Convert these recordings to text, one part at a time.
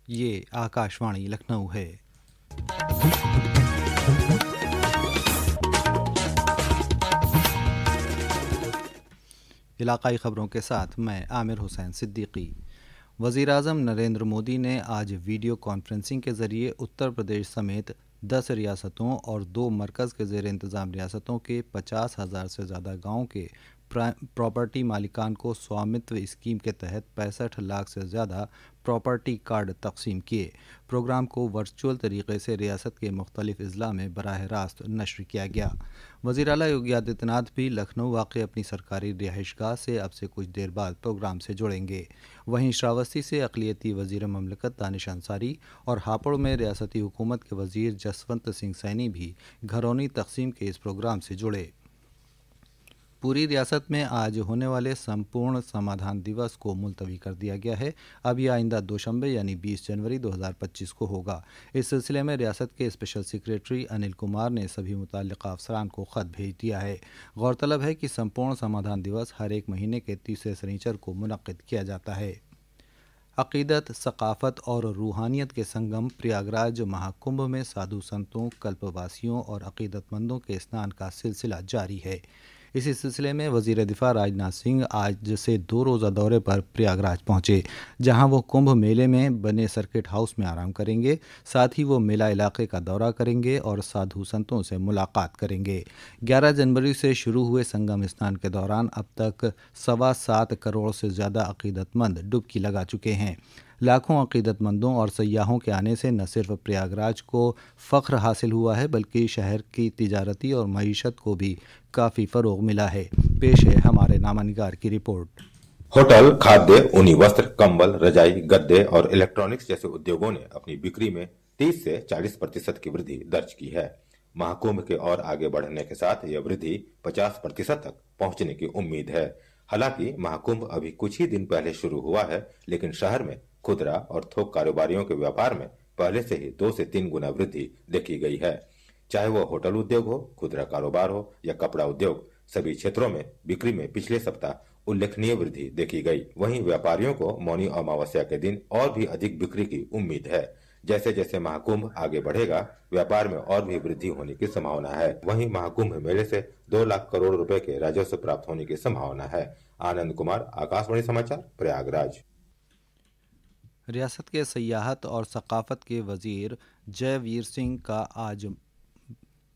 ये आकाशवाणी लखनऊ है। इलाकाई ख़बरों के साथ मैं आमिर हुसैन सिद्दीकी। वज़ीर-ए-आज़म नरेंद्र मोदी ने आज वीडियो कॉन्फ्रेंसिंग के ज़रिए उत्तर प्रदेश समेत 10 रियासतों और 2 मरकज़ के ज़ेर इंतज़ाम रियासतों के 50,000 से ज़्यादा गाँव के प्रॉपर्टी मालिकान को स्वामित्व स्कीम के तहत 65 लाख से ज़्यादा प्रॉपर्टी कार्ड तकसीम किए। प्रोग्राम को वर्चुअल तरीके से रियासत के मुख्तलिफ अजला में बराह रास्त नश्र किया गया। वज़ीर आला योगी आदित्यनाथ भी लखनऊ वाक़ई अपनी सरकारी रिहाइशगाह से अब से कुछ देर बाद प्रोग्राम से जुड़ेंगे। वहीं श्रावस्ती से अक़लियती वज़ीर ममलकत दानिश अंसारी और हापुड़ में रियासती हुकूमत के वज़ीर जसवंत सिंह सैनी भी घरौनी तकसीम के इस प्रोग्राम से जुड़े। पूरी रियासत में आज होने वाले संपूर्ण समाधान दिवस को मुलतवी कर दिया गया है। अब यह आइंदा दोशंबे यानी 20 जनवरी 2025 को होगा। इस सिलसिले में रियासत के स्पेशल सेक्रेटरी अनिल कुमार ने सभी मुतल्लिक़ा अफसरान को ख़त भेज दिया है। गौरतलब है कि संपूर्ण समाधान दिवस हर एक महीने के तीसरे शनिचर को मुनक़्क़िद किया जाता है। अक़ीदत, सक़ाफ़त और रूहानियत के संगम प्रयागराज महाकुंभ में साधु संतों, कल्पवासियों और अक़ीदतमंदों के स्नान का सिलसिला जारी है। इसी सिलसिले में वज़ीर दिफ़ा राजनाथ सिंह आज से 2 रोज़ा दौरे पर प्रयागराज पहुँचे, जहां वो कुंभ मेले में बने सर्किट हाउस में आराम करेंगे। साथ ही वो मेला इलाके का दौरा करेंगे और साधु संतों से मुलाकात करेंगे। 11 जनवरी से शुरू हुए संगम स्नान के दौरान अब तक 7.25 करोड़ से ज़्यादा अक़ीदतमंद डुबकी लगा चुके हैं। लाखों अक़ीदतमंदों और सयाहों के आने से न सिर्फ प्रयागराज को फ़ख्र हासिल हुआ है, बल्कि शहर की तिजारती और मईशत को भी काफ़ी फ़रोग़ मिला है। पेश है हमारे नामानिगार की रिपोर्ट। होटल, खाद्य, ऊनी वस्त्र, कंबल, रजाई, गद्दे और इलेक्ट्रॉनिक्स जैसे उद्योगों ने अपनी बिक्री में 30 से 40% की वृद्धि दर्ज की है। महाकुंभ के और आगे बढ़ने के साथ यह वृद्धि 50% तक पहुंचने की उम्मीद है। हालांकि महाकुंभ अभी कुछ ही दिन पहले शुरू हुआ है, लेकिन शहर में खुदरा और थोक कारोबारियों के व्यापार में पहले से ही 2 से 3 गुना वृद्धि देखी गई है। चाहे वो होटल उद्योग हो, खुदरा कारोबार हो या कपड़ा उद्योग, सभी क्षेत्रों में बिक्री में पिछले सप्ताह उल्लेखनीय वृद्धि देखी गई। वहीं व्यापारियों को मौनी अमावस्या के दिन और भी अधिक बिक्री की उम्मीद है। जैसे जैसे महाकुंभ आगे बढ़ेगा, व्यापार में और भी वृद्धि होने की संभावना है। वहीं महाकुंभ मेले से 2 लाख करोड़ रुपए के राजस्व प्राप्त होने की संभावना है। आनंद कुमार, आकाशवाणी समाचार, प्रयागराज। रियासत के सियाहत और सक़ाफ़त के वज़ीर जयवीर सिंह का आज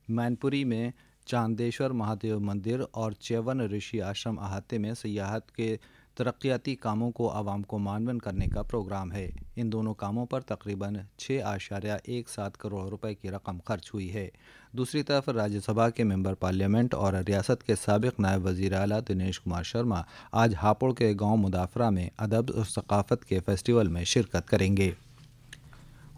मैनपुरी में चांदेश्वर महादेव मंदिर और चेवन ऋषि आश्रम अहाते में सियाहत के तरक्याती कामों को आवाम को मानवन करने का प्रोग्राम है। इन दोनों कामों पर तकरीबन 6.17 करोड़ रुपए की रकम खर्च हुई है। दूसरी तरफ राज्यसभा के मेंबर पार्लियामेंट और रियासत के साबिक़ नायब वज़ीर आला दिनेश कुमार शर्मा आज हापुड़ के गांव मुदाफ़रा में अदब और सक़ाफ़त के फेस्टिवल में शिरकत करेंगे।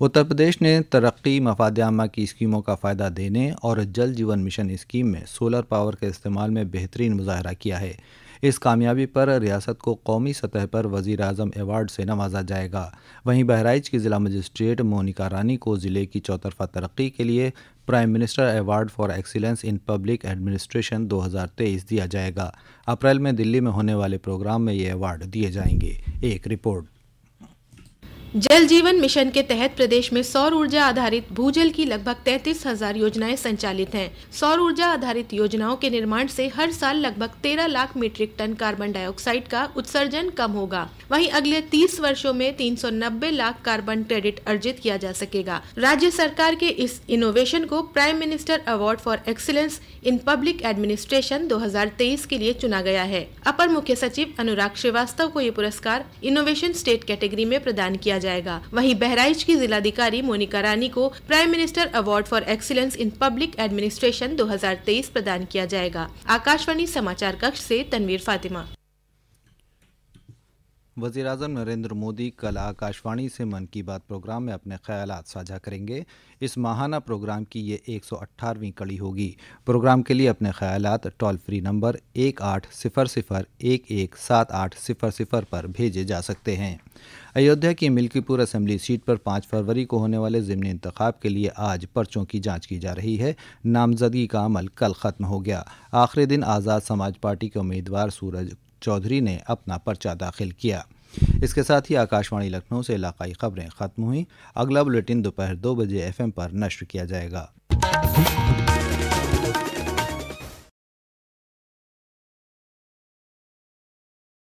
उत्तर प्रदेश ने तरक्की मफाद आमा की स्कीमों का फ़ायदा देने और जल जीवन मिशन स्कीम में सोलर पावर के इस्तेमाल में बेहतरीन मुज़ाहरा किया है। इस कामयाबी पर रियासत को कौमी सतह पर वज़ीर-ए-आज़म अवार्ड से नवाजा जाएगा। वहीं बहराइच की ज़िला मजिस्ट्रेट मोनिका रानी को ज़िले की चौतरफा तरक्की के लिए prime minister award for excellence in public administration 2023 दिया जाएगा। अप्रैल में दिल्ली में होने वाले प्रोग्राम में ये अवार्ड दिए जाएंगे। एक रिपोर्ट। जल जीवन मिशन के तहत प्रदेश में सौर ऊर्जा आधारित भूजल की लगभग 33,000 योजनाएं संचालित हैं। सौर ऊर्जा आधारित योजनाओं के निर्माण से हर साल लगभग 13 lakh metric ton carbon dioxide का उत्सर्जन कम होगा। वहीं अगले 30 वर्षों में 390 लाख कार्बन क्रेडिट अर्जित किया जा सकेगा। राज्य सरकार के इस इनोवेशन को prime minister award for excellence in public administration 2023 के लिए चुना गया है। अपर मुख्य सचिव अनुराग श्रीवास्तव को ये पुरस्कार इनोवेशन स्टेट कैटेगरी में प्रदान किया जाएगा। वहीं बहराइच की जिलाधिकारी मोनिका रानी को prime minister award for excellence in public administration 2023 प्रदान किया जाएगा। आकाशवाणी समाचार कक्ष से तनवीर फातिमा। वज़ीर-ए-आज़म नरेंद्र मोदी कल आकाशवाणी से मन की बात प्रोग्राम में अपने ख्यालात साझा करेंगे। इस माहाना प्रोग्राम की ये 118वीं कड़ी होगी। प्रोग्राम के लिए अपने ख्यालात टोल फ्री नंबर 1800117800 पर भेजे जा सकते हैं। अयोध्या की मिल्कीपुर असेंबली सीट पर 5 फरवरी को होने वाले ज़िमनी इंतखाब के लिए आज पर्चों की जांच की जा रही है। नामजदगी का अमल कल ख़त्म हो गया। आखिरी दिन आज़ाद समाज पार्टी के उम्मीदवार सूरज चौधरी ने अपना पर्चा दाखिल किया। इसके साथ ही आकाशवाणी लखनऊ से इलाकाई खबरें खत्म हुई। अगला बुलेटिन दोपहर 2 बजे FM पर नश्र किया जाएगा।